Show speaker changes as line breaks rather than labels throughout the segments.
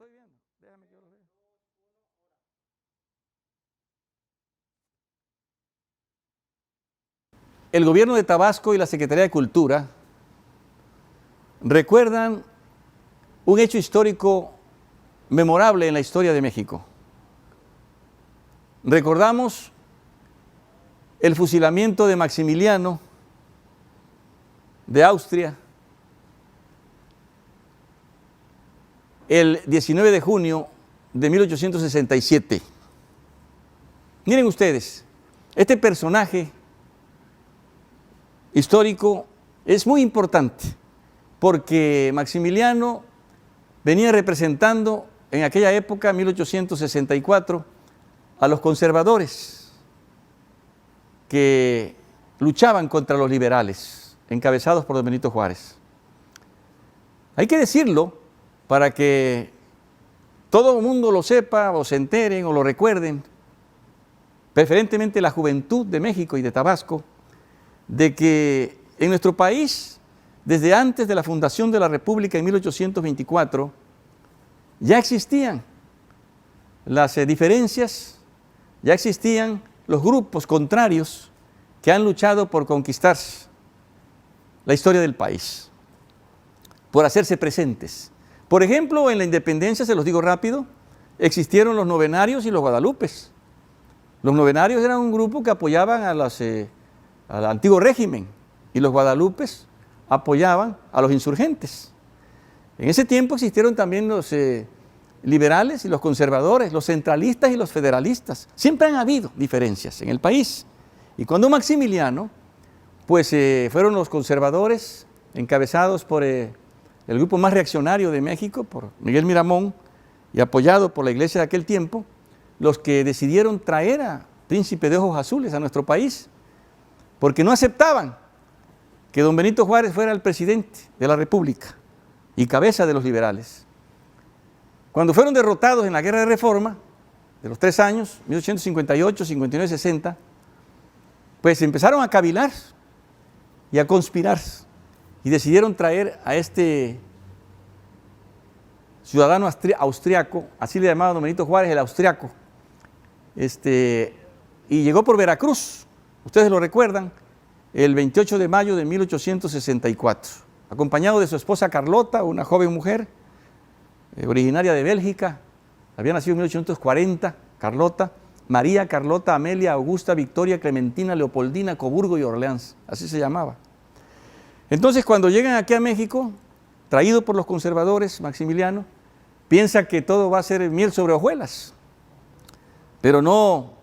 estoy viendo. Déjame que yo lo vea. El gobierno de Tabasco y la Secretaría de Cultura recuerdan un hecho histórico memorable en la historia de México. Recordamos el fusilamiento de Maximiliano de Austria el 19 de junio de 1867. Miren ustedes, este personaje histórico es muy importante porque Maximiliano venía representando en aquella época, 1864, a los conservadores que luchaban contra los liberales, encabezados por don Benito Juárez. Hay que decirlo para que todo el mundo lo sepa o se enteren o lo recuerden, preferentemente la juventud de México y de Tabasco, de que en nuestro país, desde antes de la fundación de la República en 1824, ya existían las diferencias, ya existían los grupos contrarios que han luchado por conquistar la historia del país, por hacerse presentes. Por ejemplo, en la independencia, se los digo rápido, existieron los novenarios y los guadalupes. Los novenarios eran un grupo que apoyaban al antiguo régimen y los guadalupes apoyaban a los insurgentes. En ese tiempo existieron también los liberales y los conservadores, los centralistas y los federalistas. Siempre han habido diferencias en el país. Y cuando Maximiliano, pues fueron los conservadores encabezados por el grupo más reaccionario de México, por Miguel Miramón, y apoyado por la iglesia de aquel tiempo, los que decidieron traer a Príncipe de Ojos Azules a nuestro país, porque no aceptaban que don Benito Juárez fuera el presidente de la República y cabeza de los liberales. Cuando fueron derrotados en la Guerra de Reforma, de los 3 años, 1858, 59, 60, pues empezaron a cavilar y a conspirar y decidieron traer a este ciudadano austriaco, así le llamaba don Benito Juárez, el austriaco, y llegó por Veracruz, ustedes lo recuerdan, el 28 de mayo de 1864, acompañado de su esposa Carlota, una joven mujer, originaria de Bélgica, había nacido en 1840, Carlota, María, Carlota, Amelia, Augusta, Victoria, Clementina, Leopoldina, Coburgo y Orleans, así se llamaba. Entonces, cuando llegan aquí a México, traído por los conservadores, Maximiliano, piensa que todo va a ser miel sobre hojuelas, pero no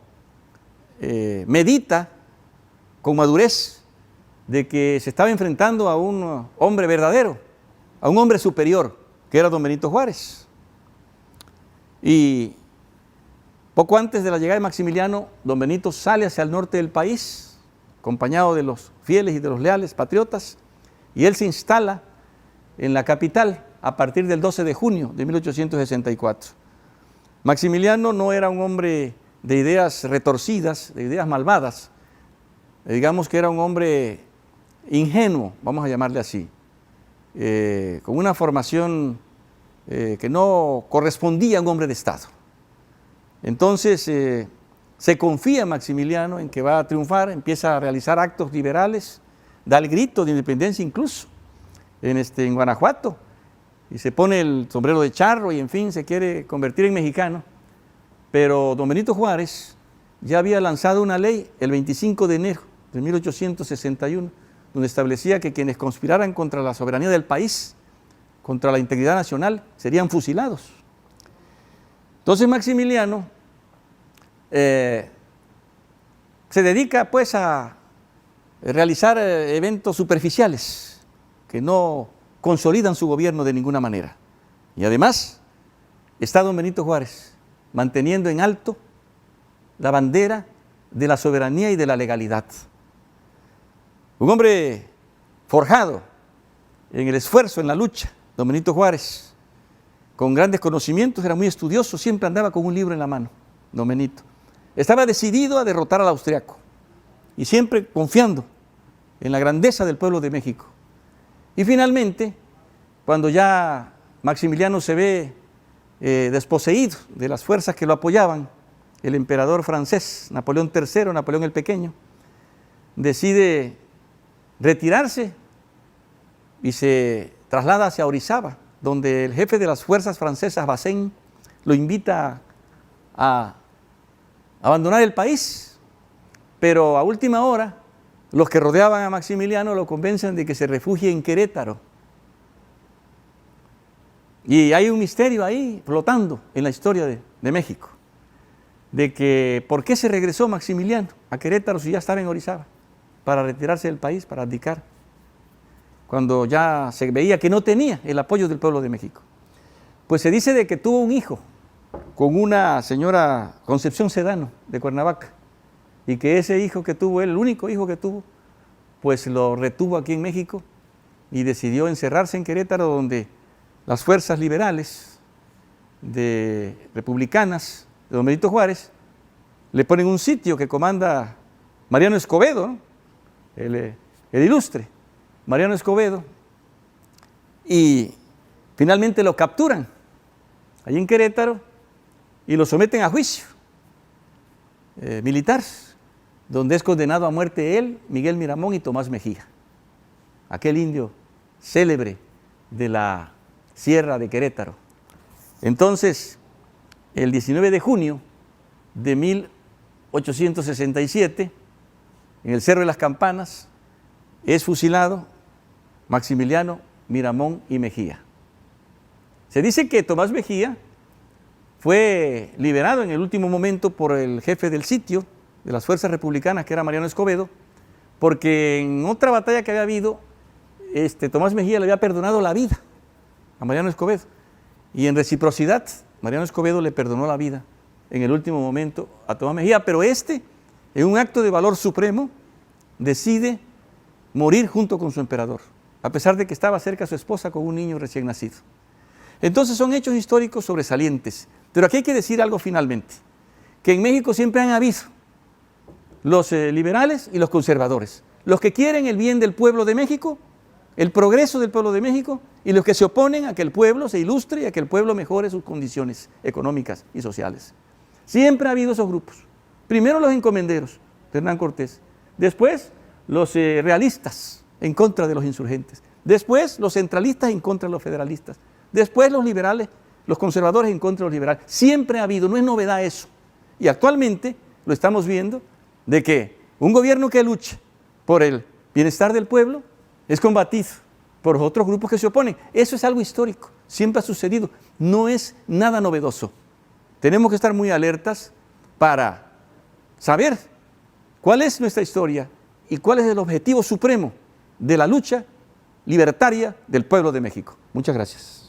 medita con madurez de que se estaba enfrentando a un hombre verdadero, a un hombre superior, que era don Benito Juárez. Y poco antes de la llegada de Maximiliano, don Benito sale hacia el norte del país, acompañado de los fieles y de los leales patriotas, y él se instala en la capital a partir del 12 de junio de 1864. Maximiliano no era un hombre de ideas retorcidas, de ideas malvadas, digamos que era un hombre ingenuo, vamos a llamarle así, con una formación que no correspondía a un hombre de Estado. Entonces se confía Maximiliano en que va a triunfar, empieza a realizar actos liberales, da el grito de independencia incluso en Guanajuato, y se pone el sombrero de charro y en fin, se quiere convertir en mexicano. Pero don Benito Juárez ya había lanzado una ley el 25 de enero de 1861, donde establecía que quienes conspiraran contra la soberanía del país, contra la integridad nacional, serían fusilados. Entonces Maximiliano se dedica pues a realizar eventos superficiales que no consolidan su gobierno de ninguna manera. Y además está don Benito Juárez manteniendo en alto la bandera de la soberanía y de la legalidad. Un hombre forjado en el esfuerzo, en la lucha, don Benito Juárez, con grandes conocimientos, era muy estudioso, siempre andaba con un libro en la mano, don Benito. Estaba decidido a derrotar al austriaco y siempre confiando en la grandeza del pueblo de México. Y finalmente, cuando ya Maximiliano se ve desposeído de las fuerzas que lo apoyaban, el emperador francés, Napoleón III, Napoleón el Pequeño, decide retirarse y se traslada hacia Orizaba, donde el jefe de las fuerzas francesas, Bazaine, lo invita a abandonar el país, pero a última hora los que rodeaban a Maximiliano lo convencen de que se refugie en Querétaro. Y hay un misterio ahí flotando en la historia de México, de que por qué se regresó Maximiliano a Querétaro si ya estaba en Orizaba, para retirarse del país, para abdicar, cuando ya se veía que no tenía el apoyo del pueblo de México. Pues se dice de que tuvo un hijo con una señora Concepción Sedano de Cuernavaca, y que ese hijo que tuvo él, el único hijo que tuvo, pues lo retuvo aquí en México y decidió encerrarse en Querétaro, donde las fuerzas liberales republicanas de don Benito Juárez le ponen un sitio que comanda Mariano Escobedo, ¿no? el ilustre Mariano Escobedo, y finalmente lo capturan allí en Querétaro y lo someten a juicio militar, donde es condenado a muerte él, Miguel Miramón y Tomás Mejía, aquel indio célebre de la Sierra de Querétaro. Entonces, el 19 de junio de 1867, en el Cerro de las Campanas, es fusilado Maximiliano Miramón y Mejía. Se dice que Tomás Mejía fue liberado en el último momento por el jefe del sitio de las fuerzas republicanas, que era Mariano Escobedo, porque en otra batalla que había habido, Tomás Mejía le había perdonado la vida a Mariano Escobedo, y en reciprocidad Mariano Escobedo le perdonó la vida en el último momento a Tomás Mejía, pero en un acto de valor supremo, decide morir junto con su emperador, a pesar de que estaba cerca su esposa con un niño recién nacido. Entonces son hechos históricos sobresalientes, pero aquí hay que decir algo finalmente, que en México siempre han habido los liberales y los conservadores, los que quieren el bien del pueblo de México, el progreso del pueblo de México, y los que se oponen a que el pueblo se ilustre y a que el pueblo mejore sus condiciones económicas y sociales. Siempre ha habido esos grupos. Primero los encomenderos de Hernán Cortés, después los realistas en contra de los insurgentes, después los centralistas en contra de los federalistas, después los liberales, los conservadores en contra de los liberales. Siempre ha habido, no es novedad eso. Y actualmente lo estamos viendo, de que un gobierno que lucha por el bienestar del pueblo es combatido por otros grupos que se oponen. Eso es algo histórico, siempre ha sucedido, no es nada novedoso. Tenemos que estar muy alertas para saber cuál es nuestra historia y cuál es el objetivo supremo de la lucha libertaria del pueblo de México. Muchas gracias.